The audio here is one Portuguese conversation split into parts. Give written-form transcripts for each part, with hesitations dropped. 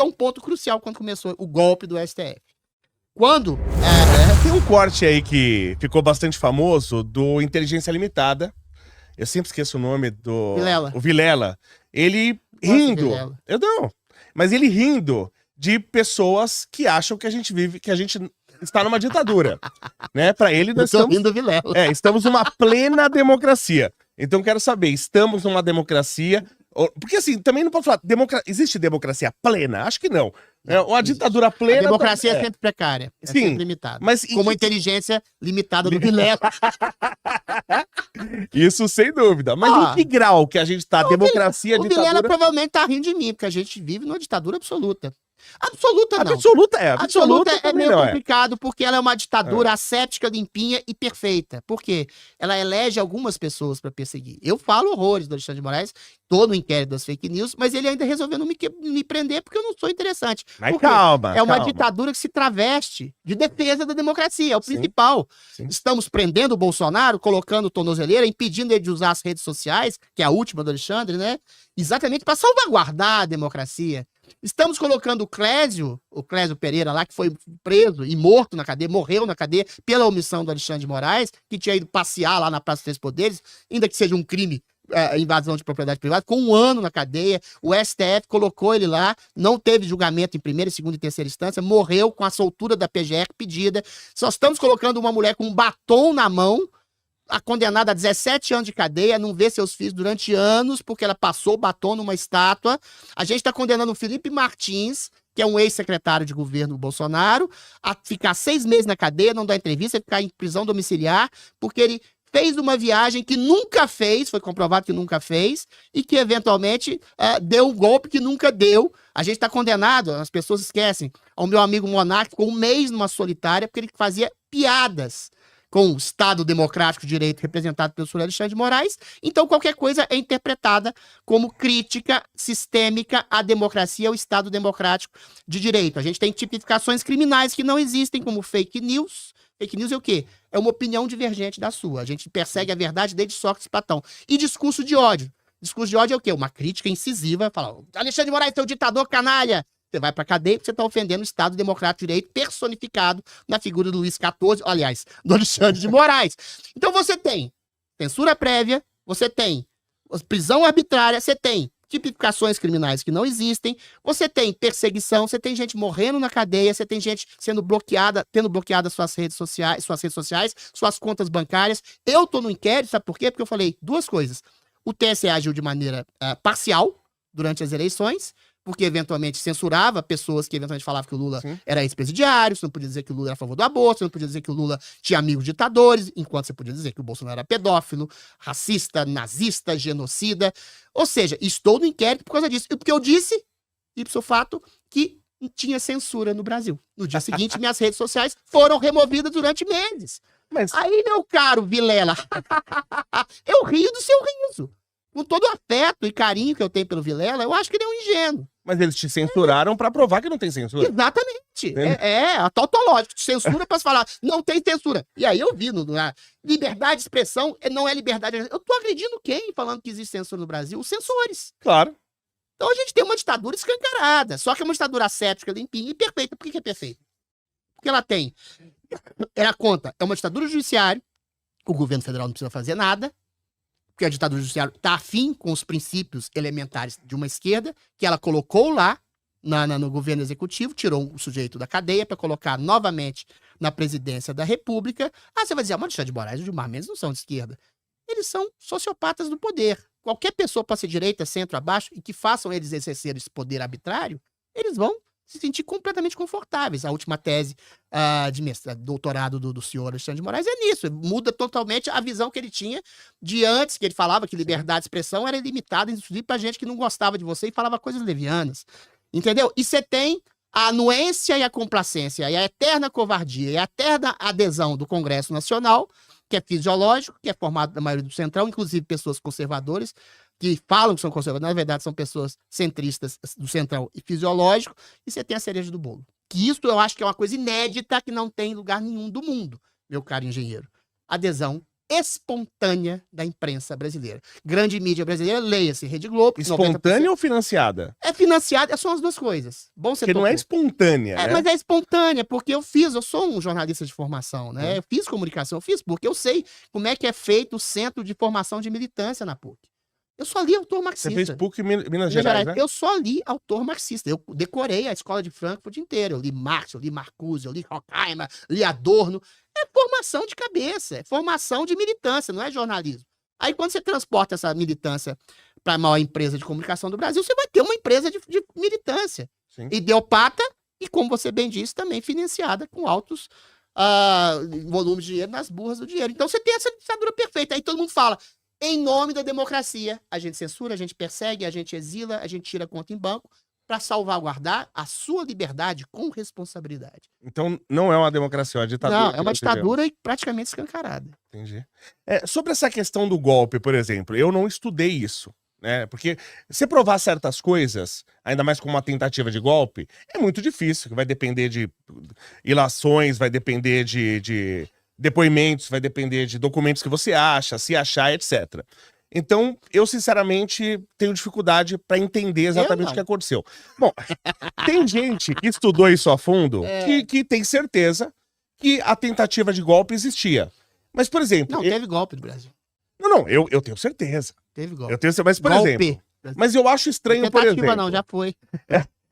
um ponto crucial quando começou o golpe do STF. Quando... Tem um corte aí que ficou bastante famoso do Inteligência Limitada. Eu sempre esqueço o nome do... Vilela. O Vilela. Ele Nossa, rindo. Vilela. Eu não. Mas ele rindo de pessoas que acham que a gente vive, que a gente está numa ditadura. Né? Pra ele, nós Eu tô estamos... rindo do Vilela. Estamos numa plena democracia. Então, quero saber, estamos numa democracia... Porque assim, também não posso falar, existe democracia plena? Acho que não. Uma ditadura plena... A democracia é sempre precária, é Sim, sempre limitada. mas como a inteligência limitada do Vilela. Isso sem dúvida. Mas em que grau que a gente tá? Democracia, O ditadura... Vilela provavelmente tá rindo de mim, porque a gente vive numa ditadura absoluta. Absoluta não. Absoluta Absoluta é também meio não complicado, porque ela é uma ditadura asséptica, limpinha e perfeita. Por quê? Ela elege algumas pessoas para perseguir. Eu falo horrores do Alexandre de Moraes, tô no inquérito das fake news, mas ele ainda resolveu não me prender porque eu não sou interessante. Mas calma, é uma calma. ditadura que se traveste de defesa da democracia, é o Sim. principal. Sim. Estamos prendendo o Bolsonaro, colocando tornozeleira, impedindo ele de usar as redes sociais, que é a última do Alexandre, né? Exatamente para salvaguardar a democracia. Estamos colocando o Clésio Pereira lá, que foi preso e morto na cadeia, morreu na cadeia pela omissão do Alexandre de Moraes, que tinha ido passear lá na Praça dos Três Poderes, ainda que seja um crime, invasão de propriedade privada, com 1 ano na cadeia. O STF colocou ele lá, não teve julgamento em primeira, segunda e terceira instância, morreu com a soltura da PGR pedida. Só estamos colocando uma mulher com um batom na mão, a condenada a 17 anos de cadeia, não vê seus filhos durante anos, porque ela passou o batom numa estátua. A gente está condenando o Felipe Martins, que é um ex-secretário de governo do Bolsonaro, a ficar 6 meses na cadeia, não dar entrevista, ficar em prisão domiciliar, porque ele fez uma viagem que nunca fez, foi comprovado que nunca fez, e que eventualmente deu um golpe que nunca deu. A gente está condenado, as pessoas esquecem, ao meu amigo Monark, ficou 1 mês numa solitária, porque ele fazia piadas com o Estado Democrático de Direito representado pelo senhor Alexandre de Moraes. Então, qualquer coisa é interpretada como crítica sistêmica à democracia, ao Estado Democrático de Direito. A gente tem tipificações criminais que não existem, como fake news. Fake news é o quê? É uma opinião divergente da sua. A gente persegue a verdade desde Sócrates e Platão. E discurso de ódio. Discurso de ódio é o quê? Uma crítica incisiva. Fala, Alexandre de Moraes, teu ditador canalha. Você vai pra cadeia porque você tá ofendendo o Estado Democrático de Direito personificado na figura do Luís XIV, aliás, do Alexandre de Moraes. Então você tem censura prévia, você tem prisão arbitrária, você tem tipificações criminais que não existem, você tem perseguição, você tem gente morrendo na cadeia, você tem gente sendo bloqueada, tendo bloqueadas suas redes sociais, suas contas bancárias. Eu tô no inquérito, sabe por quê? Porque eu falei 2 coisas. O TSE agiu de maneira parcial durante as eleições, porque eventualmente censurava pessoas que eventualmente falavam que o Lula era ex-presidiário, você não podia dizer que o Lula era a favor do aborto, você não podia dizer que o Lula tinha amigos ditadores, enquanto você podia dizer que o Bolsonaro era pedófilo, racista, nazista, genocida. Ou seja, estou no inquérito por causa disso. E porque eu disse, ipso fato, que tinha censura no Brasil. No dia seguinte, minhas redes sociais foram removidas durante meses. Mas... Aí, meu caro Vilela, eu rio do seu riso. Com todo o afeto e carinho que eu tenho pelo Vilela, eu acho que ele é um ingênuo. Mas eles te censuraram pra provar que não tem censura. Exatamente. A tautológica. Censura pra falar, não tem censura. E aí eu vi, liberdade de expressão não é liberdade. Eu tô agredindo quem falando que existe censura no Brasil? Os censores. Claro. Então a gente tem uma ditadura escancarada. Só que é uma ditadura ascética, limpinha e perfeita. Por que é perfeita? Porque ela conta, é uma ditadura judiciária, o governo federal não precisa fazer nada, porque a ditadura judiciária está afim com os princípios elementares de uma esquerda, que ela colocou lá no governo executivo, tirou o sujeito da cadeia para colocar novamente na presidência da República. Você vai dizer, mas Alexandre de Moraes e o Gilmar Mendes não são de esquerda. Eles são sociopatas do poder. Qualquer pessoa pode ser direita, centro, abaixo, e que façam eles exercer esse poder arbitrário, eles vão se sentir completamente confortáveis. A última tese de doutorado do senhor Alexandre de Moraes é nisso. Muda totalmente a visão que ele tinha de antes, que ele falava que liberdade de expressão era limitada, inclusive pra gente que não gostava de você e falava coisas levianas. Entendeu? E você tem a anuência e a complacência, e a eterna covardia, e a eterna adesão do Congresso Nacional, que é fisiológico, que é formado da maioria do Centrão, inclusive pessoas conservadoras, que falam que são conservadores, na verdade são pessoas centristas do Centrão e fisiológico, e você tem a cereja do bolo. Que isso eu acho que é uma coisa inédita que não tem em lugar nenhum do mundo, meu caro engenheiro. Adesão espontânea da imprensa brasileira. Grande mídia brasileira, leia-se Rede Globo. Espontânea ou financiada? É financiada, são as duas coisas. Bom, você Porque não é espontânea, né? Mas é espontânea, porque eu sou um jornalista de formação, né? Eu fiz comunicação, porque eu sei como é que é feito o Centro de Formação de Militância na PUC. Eu só li autor marxista. Você fez PUC Minas Gerais, né? Eu só li autor marxista. Eu decorei a escola de Frankfurt inteira. Eu li Marx, eu li Marcuse, eu li Horkheimer, li Adorno. É formação de cabeça, é formação de militância, não é jornalismo. Aí quando você transporta essa militância para a maior empresa de comunicação do Brasil, você vai ter uma empresa de militância. Sim. Idiopata e, como você bem disse, também financiada com altos volumes de dinheiro nas burras do dinheiro. Então você tem essa ditadura perfeita. Aí todo mundo fala, em nome da democracia, a gente censura, a gente persegue, a gente exila, a gente tira conta em banco para salvaguardar a sua liberdade com responsabilidade. Então não é uma democracia, é uma ditadura. Não, é uma ditadura praticamente escancarada. Entendi. Sobre essa questão do golpe, por exemplo, eu não estudei isso, né? Porque se provar certas coisas, ainda mais com uma tentativa de golpe, é muito difícil, vai depender de ilações, vai depender de depoimentos, vai depender de documentos que você acha, se achar, etc. Então, eu sinceramente tenho dificuldade para entender exatamente o que aconteceu. Bom, tem gente que estudou isso a fundo, que tem certeza que a tentativa de golpe existia. Mas, por exemplo... Não, teve golpe no Brasil. Não, eu tenho certeza. Teve golpe. Eu tenho certeza, mas, por exemplo... Mas eu acho estranho, por exemplo... Não, já foi.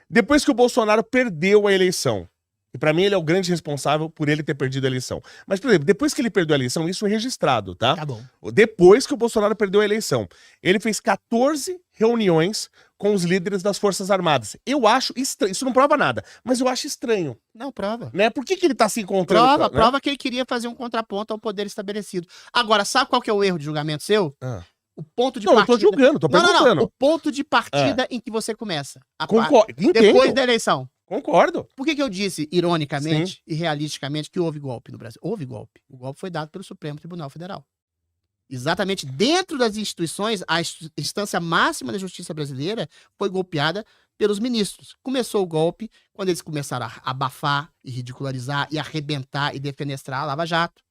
Depois que o Bolsonaro perdeu a eleição, e pra mim ele é o grande responsável por ele ter perdido a eleição. Mas, por exemplo, depois que ele perdeu a eleição, isso é registrado, tá? Tá bom. Depois que o Bolsonaro perdeu a eleição, ele fez 14 reuniões com os líderes das Forças Armadas. Eu acho estranho, isso não prova nada, mas eu acho estranho. Não, prova. Né? Por que ele tá se encontrando? Prova que ele queria fazer um contraponto ao poder estabelecido. Agora, sabe qual que é o erro de julgamento seu? O ponto de partida... Não, eu tô julgando, tô perguntando. Não. O ponto de partida em que você começa. Entendo. Depois da eleição. Concordo. Por que eu disse, ironicamente e realisticamente, que houve golpe no Brasil? Houve golpe. O golpe foi dado pelo Supremo Tribunal Federal. Exatamente dentro das instituições, a instância máxima da justiça brasileira foi golpeada pelos ministros. Começou o golpe quando eles começaram a abafar e ridicularizar e arrebentar e defenestrar a Lava Jato.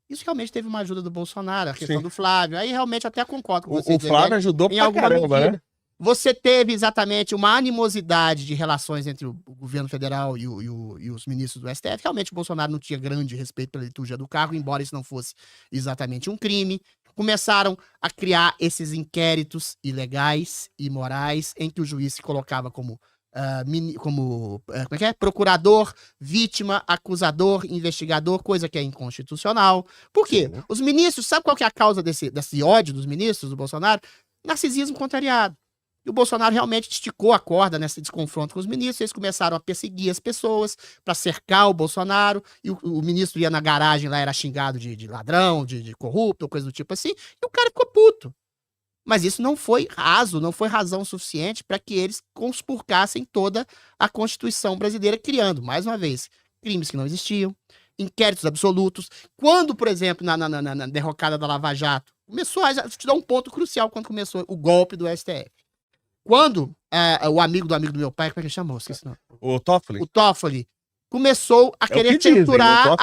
Isso realmente teve uma ajuda do Bolsonaro, a questão do Flávio. Aí realmente até concordo com você. O Flávio ajudou pra caramba, né? Você teve exatamente uma animosidade de relações entre o governo federal e os ministros do STF. Realmente o Bolsonaro não tinha grande respeito pela liturgia do cargo, embora isso não fosse exatamente um crime. Começaram a criar esses inquéritos ilegais e imorais em que o juiz se colocava como procurador, vítima, acusador, investigador, coisa que é inconstitucional. Por quê? Os ministros, sabe qual que é a causa desse ódio dos ministros do Bolsonaro? Narcisismo contrariado. E o Bolsonaro realmente esticou a corda nesse desconfronto com os ministros, eles começaram a perseguir as pessoas para cercar o Bolsonaro, e o ministro ia na garagem lá, era xingado de ladrão, de corrupto, coisa do tipo assim, e o cara ficou puto. Mas isso não foi não foi razão suficiente para que eles conspurcassem toda a Constituição brasileira, criando, mais uma vez, crimes que não existiam, inquéritos absolutos. Quando, por exemplo, na derrocada da Lava Jato, começou a te dar um ponto crucial quando começou o golpe do STF. Quando o amigo do meu pai, como é que ele chamou? Esqueci, não. O Toffoli? O Toffoli começou a querer censurar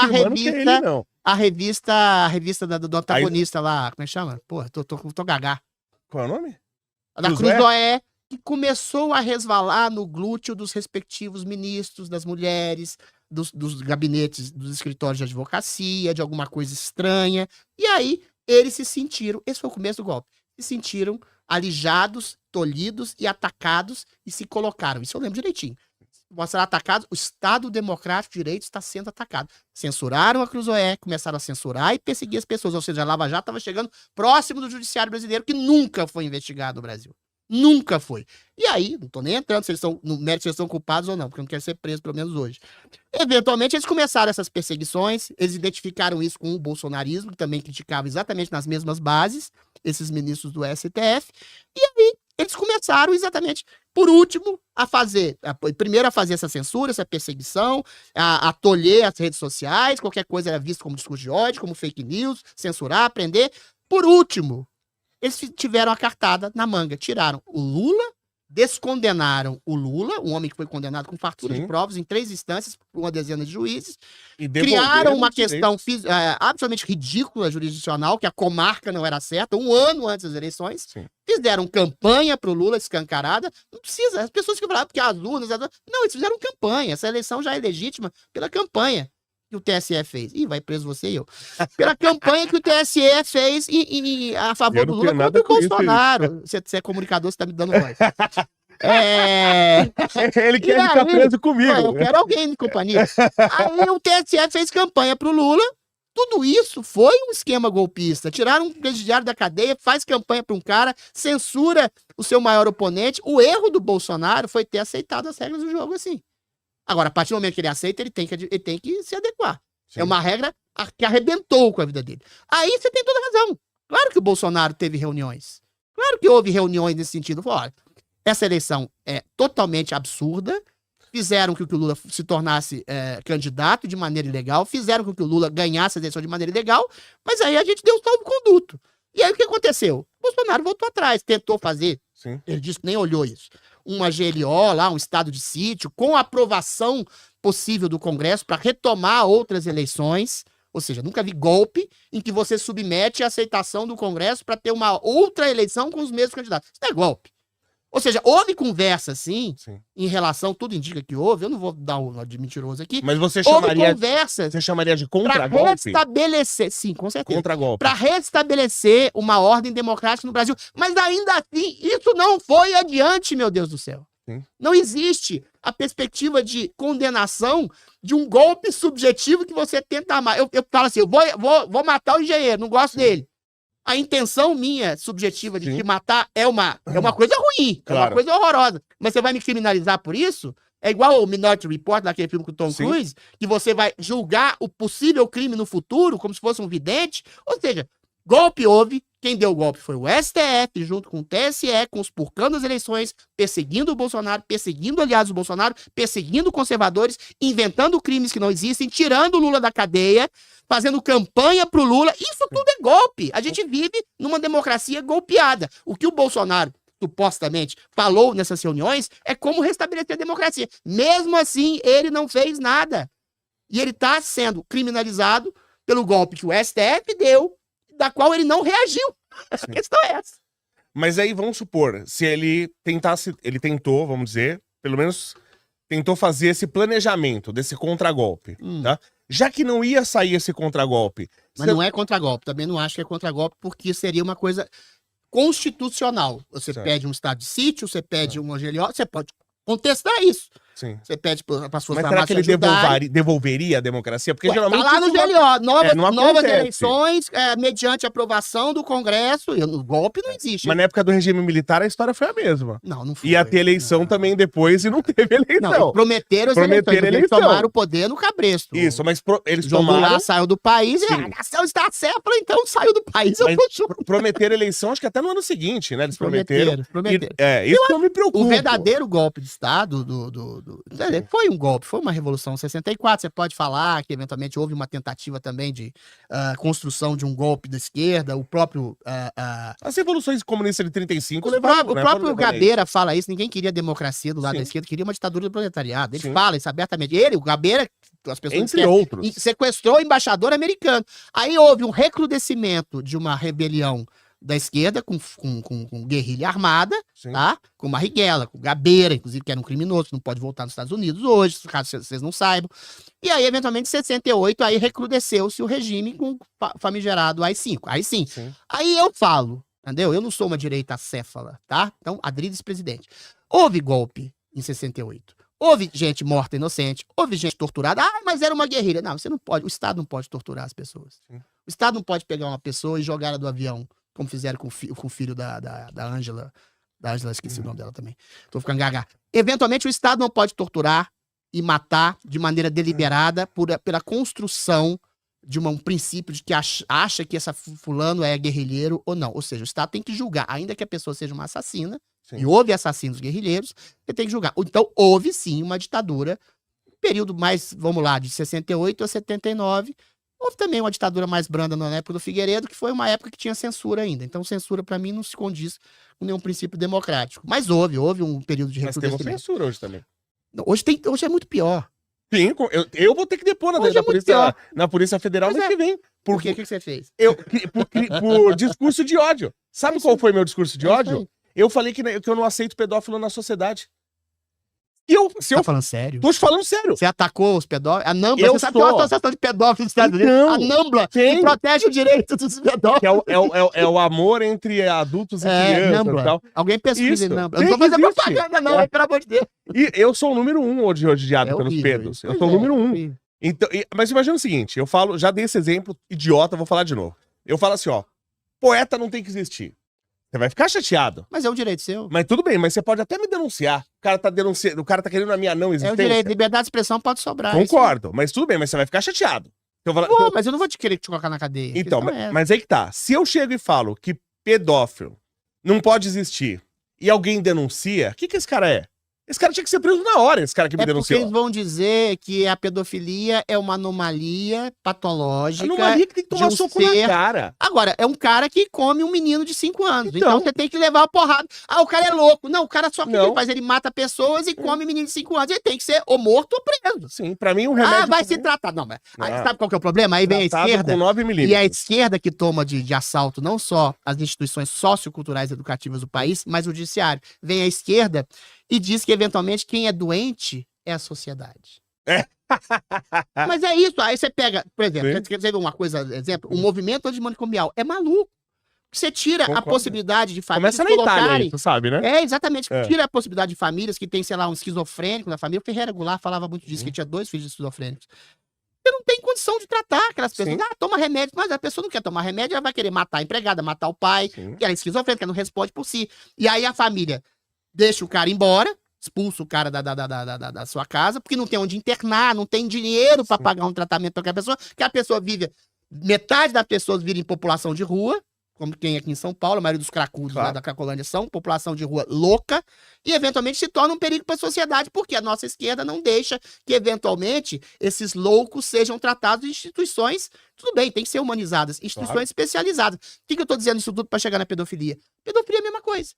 a revista do antagonista lá, como é que chama? Porra, tô gagá. Qual é o nome? Da Cruzoé, que começou a resvalar no glúteo dos respectivos ministros, das mulheres, dos gabinetes, dos escritórios de advocacia, de alguma coisa estranha. E aí, eles se sentiram, esse foi o começo do golpe, se sentiram alijados, tolhidos e atacados e se colocaram. Isso eu lembro direitinho. Serão atacados, o Estado Democrático de Direito está sendo atacado. Censuraram a Cruzoé, começaram a censurar e perseguir as pessoas. Ou seja, a Lava Jato estava chegando próximo do judiciário brasileiro, que nunca foi investigado no Brasil. Nunca foi. E aí, não estou nem entrando se eles são, no mérito se eles são culpados ou não, porque eu não quero ser preso, pelo menos hoje. Eventualmente, eles começaram essas perseguições, eles identificaram isso com o bolsonarismo, que também criticava exatamente nas mesmas bases, esses ministros do STF, e aí eles começaram exatamente, por último, primeiro a fazer essa censura, essa perseguição, a tolher as redes sociais, qualquer coisa era visto como discurso de ódio, como fake news, censurar, prender. Por último, eles tiveram a cartada na manga, tiraram o Lula descondenaram o Lula, um homem que foi condenado com fartura Sim. de provas em 3 instâncias por uma dezena de juízes, E criaram uma devolveram questão absolutamente ridícula jurisdicional, que a comarca não era certa, 1 ano antes das eleições, Sim. fizeram campanha pro Lula escancarada, não precisa, as pessoas que falaram porque as urnas, não, eles fizeram campanha, essa eleição já é legítima pela campanha que o TSE fez. Ih, vai preso você e eu. Pela campanha que o TSE fez a favor Eu do não Lula tenho nada contra o com isso, Bolsonaro. Você é comunicador, você tá me dando voz. Ele quer E ficar aí, preso comigo. Eu quero alguém de companhia. Aí o TSE fez campanha pro Lula. Tudo isso foi um esquema golpista. Tiraram um presidiário da cadeia, faz campanha para um cara, censura o seu maior oponente. O erro do Bolsonaro foi ter aceitado as regras do jogo assim. Agora, a partir do momento que ele aceita, ele tem que se adequar. Sim. É uma regra que arrebentou com a vida dele. Aí você tem toda razão. Claro que o Bolsonaro teve reuniões. Claro que houve reuniões nesse sentido. Falou, olha, essa eleição é totalmente absurda. Fizeram com que o Lula se tornasse candidato de maneira ilegal. Fizeram com que o Lula ganhasse a eleição de maneira ilegal. Mas aí a gente deu salvo-conduto. E aí o que aconteceu? O Bolsonaro voltou atrás, tentou fazer. Sim. Ele disse que nem olhou isso. Uma GLO lá, um estado de sítio, com aprovação possível do Congresso para retomar outras eleições. Ou seja, nunca vi golpe em que você submete a aceitação do Congresso para ter uma outra eleição com os mesmos candidatos. Isso não é golpe. Ou seja, houve conversa, sim, em relação, tudo indica que houve, eu não vou dar uma de mentiroso aqui. Mas você houve chamaria, conversas você chamaria de para contra-golpe? restabelecer, sim, com certeza, Contra-golpe. para restabelecer uma ordem democrática no Brasil. Mas ainda assim, isso não foi adiante, meu Deus do céu. Sim. Não existe a perspectiva de condenação de um golpe subjetivo que você tenta amar. Eu falo assim, eu vou matar o engenheiro, não gosto dele. A intenção minha, subjetiva, de te matar é uma coisa ruim, é uma coisa horrorosa. Mas você vai me criminalizar por isso? É igual o Minority Report, daquele filme com o Tom Cruise, que você vai julgar o possível crime no futuro como se fosse um vidente. Ou seja, golpe houve, quem deu o golpe foi o STF, junto com o TSE, conspurcando as eleições, perseguindo o Bolsonaro, perseguindo aliados do Bolsonaro, perseguindo conservadores, inventando crimes que não existem, tirando o Lula da cadeia, fazendo campanha pro Lula. Isso tudo é golpe. A gente vive numa democracia golpeada. O que o Bolsonaro supostamente falou nessas reuniões é como restabelecer a democracia. Mesmo assim, ele não fez nada. E ele está sendo criminalizado pelo golpe que o STF deu, da qual ele não reagiu. A questão é essa. Mas aí, vamos supor, se ele tentasse, ele tentou, vamos dizer, pelo menos tentou fazer esse planejamento desse contragolpe, tá? Já que não ia sair esse contragolpe... Mas não é contragolpe, também não acho que é contragolpe, porque seria uma coisa constitucional. Você pede um estado de sítio, você pede uma GLO, você pode contestar isso. Sim. Você pede para as Forças Mas será Armadas que ele devolveria a democracia? Porque geralmente... Tá lá no GLO, novas acontece. eleições, mediante aprovação do Congresso, e o golpe não existe. Mas na época do regime militar a história foi a mesma. Não foi. Ia ter eleição também depois e não teve eleição. Não, prometeram as eleições, eles tomaram o poder no cabresto. Isso, mas eles Jogou tomaram... lá, saiu do país, e a nação está céfala, então saiu do país. Mas prometeram eleição, acho que até no ano seguinte, né? Eles prometeram. Prometeram. Isso eu me preocupo. O verdadeiro golpe de Estado foi um golpe, foi uma Revolução 64. Você pode falar que eventualmente houve uma tentativa também de construção de um golpe da esquerda, o próprio... As revoluções comunistas de 35 o próprio Gabeira fala isso, ninguém queria democracia do lado da esquerda, queria uma ditadura do proletariado. Ele fala isso abertamente. O Gabeira, as pessoas entre outros, sequestrou o embaixador americano. Aí houve um recrudescimento de uma rebelião da esquerda com guerrilha armada, tá? Com Marighella, com Gabeira, inclusive, que era um criminoso, que não pode voltar nos Estados Unidos hoje, caso vocês não saibam. E aí, eventualmente, em 68, aí recrudesceu-se o regime com o famigerado AI-5. Aí sim. Aí eu falo, entendeu? Eu não sou uma direita acéfala, tá? Então, Adriles presidente. Houve golpe em 68. Houve gente morta inocente, houve gente torturada. Ah, mas era uma guerrilha. Não, você não pode, o Estado não pode torturar as pessoas. O Estado não pode pegar uma pessoa e jogar ela do avião, como fizeram com o filho da Ângela. Da Ângela, esqueci o nome dela também. Tô ficando gaga. Eventualmente, o Estado não pode torturar e matar de maneira deliberada pela construção de um princípio de que acha que essa fulano é guerrilheiro ou não. Ou seja, o Estado tem que julgar, ainda que a pessoa seja uma assassina, e houve assassinos guerrilheiros, ele tem que julgar. Então, houve sim uma ditadura, período mais, vamos lá, de 68 a 79, Houve também uma ditadura mais branda na época do Figueiredo, que foi uma época que tinha censura ainda. Então, censura, para mim, não se condiz com nenhum princípio democrático. Mas houve um período de Mas temos recrudescimento. censura hoje também. Hoje é muito pior. Sim, eu vou ter que depor Hoje é muito pior. na Polícia Federal Pois mês é. que vem. Por quê? O que você fez? Por discurso de ódio. Sabe É qual isso. foi meu discurso de É isso ódio? aí. Eu falei que eu não aceito pedófilo na sociedade. Você tá falando sério? Tô te falando sério. Você atacou os pedófilos? A NAMBLA, Eu você sabe que é uma sou. associação de pedófilos dos Estados Então, Unidos? A NAMBLA, que tem. protege o direito dos pedófilos. Que é o amor entre adultos e crianças NAMBLA. e tal. Alguém pesquisa Isso. em NAMBLA. Eu não Tem tô fazendo que existe. propaganda, não, pelo amor de Deus. E eu sou o número 1 hoje odiado É pelos horrível pedos. isso. Eu Pois sou o é, número 1. horrível. Então, mas imagina o seguinte, eu falo, já dei esse exemplo idiota, vou falar de novo. Eu falo assim, ó, poeta não tem que existir. Você vai ficar chateado. Mas é um direito seu. Mas tudo bem, mas você pode até me denunciar. O cara tá denunciando, o cara tá querendo a minha não É existência. o direito. Liberdade de expressão pode sobrar. Concordo, mas tudo bem, mas você vai ficar chateado. Eu falo, Pô, mas eu não vou te querer te colocar na cadeia. A então, questão é essa. mas aí que tá. Se eu chego e falo que pedófilo não pode existir e alguém denuncia, o que esse cara é? Esse cara tinha que ser preso na hora, esse cara que me É porque denunciou. eles vão dizer que a pedofilia é uma anomalia patológica. Anomalia que tem que tomar de um soco ser- na cara. Agora, é um cara que come um menino de 5 anos. Então, Então. você tem que levar a porrada. Ah, o cara é louco. Não, o cara só que Não. ele faz, ele mata pessoas e come menino de 5 anos. Ele tem que ser ou morto ou preso. Sim, pra mim um remédio... Ah, vai se tratar. Não, mas aí, Ah. sabe qual que é o problema? Aí vem a tratado esquerda. com 9 E a milímetros. esquerda que toma de assalto não só as instituições socioculturais e educativas do país, mas o judiciário. Vem a esquerda e diz que, eventualmente, quem é doente é a sociedade. É. Mas é isso. Aí você pega, por exemplo, Sim. você vê uma coisa, exemplo, o movimento antimanicomial é maluco. Você tira a Concordo. possibilidade de famílias Começa na Itália, aí, colocarem... tu sabe, né? É, exatamente. É. Tira a possibilidade de famílias que tem, sei lá, um esquizofrênico na família. O Ferreira Goulart falava muito disso, Uhum. que tinha 2 filhos esquizofrênicos. Você não tem condição de tratar aquelas pessoas. Sim. Ah, toma remédio. Mas a pessoa não quer tomar remédio, ela vai querer matar a empregada, matar o pai. Sim. Que ela é esquizofrênica, não responde por si. E aí a família deixa o cara embora, expulsa o cara da sua casa, porque não tem onde internar, não tem dinheiro para Sim. pagar um tratamento para aquela pessoa, que a pessoa vive... Metade das pessoas vivem em população de rua, como tem aqui em São Paulo, a maioria dos cracudos lá Claro. da Cracolândia são população de rua louca, e eventualmente se torna um perigo para a sociedade, porque a nossa esquerda não deixa que eventualmente esses loucos sejam tratados em instituições, tudo bem, tem que ser humanizadas, instituições Claro. especializadas. O que eu estou dizendo isso tudo para chegar na pedofilia? Pedofilia é a mesma coisa.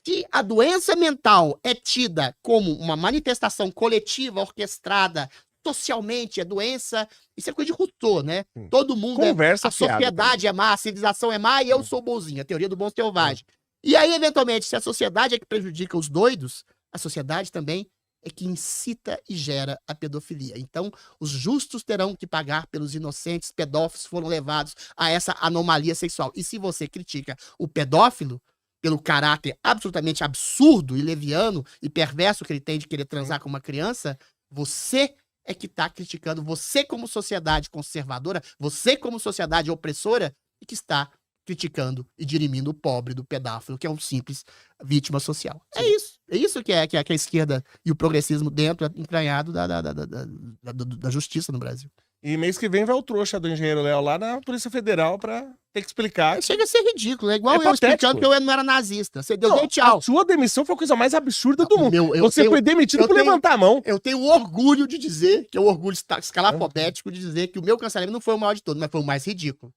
Se a doença mental é tida como uma manifestação coletiva, orquestrada, socialmente, é doença, isso é coisa de Rousseau, né? Sim. Todo mundo Conversa a fiada sociedade é má, a civilização é má e eu sou bonzinho, a teoria do bom selvagem. E aí, eventualmente, se a sociedade é que prejudica os doidos, a sociedade também é que incita e gera a pedofilia. Então, os justos terão que pagar pelos inocentes pedófilos que foram levados a essa anomalia sexual. E se você critica o pedófilo, pelo caráter absolutamente absurdo e leviano e perverso que ele tem de querer transar com uma criança, você é que está criticando, você como sociedade conservadora, você como sociedade opressora, e que está criticando e dirimindo o pobre do pedófilo, que é um simples vítima social. Sim. É isso que a esquerda e o progressismo dentro, entranhado da justiça no Brasil. E mês que vem vai o trouxa do engenheiro Léo lá na Polícia Federal pra ter que explicar. Chega a ser ridículo, é igual É eu explicando patético. que eu não era nazista. Você deu Não, dei tchau. A sua demissão foi a coisa mais absurda do mundo. Meu, Você foi demitido eu por tenho- levantar a mão. Eu tenho orgulho de dizer, que é o orgulho escalafobético de dizer que o meu cancelamento não foi o maior de todos, mas foi o mais ridículo.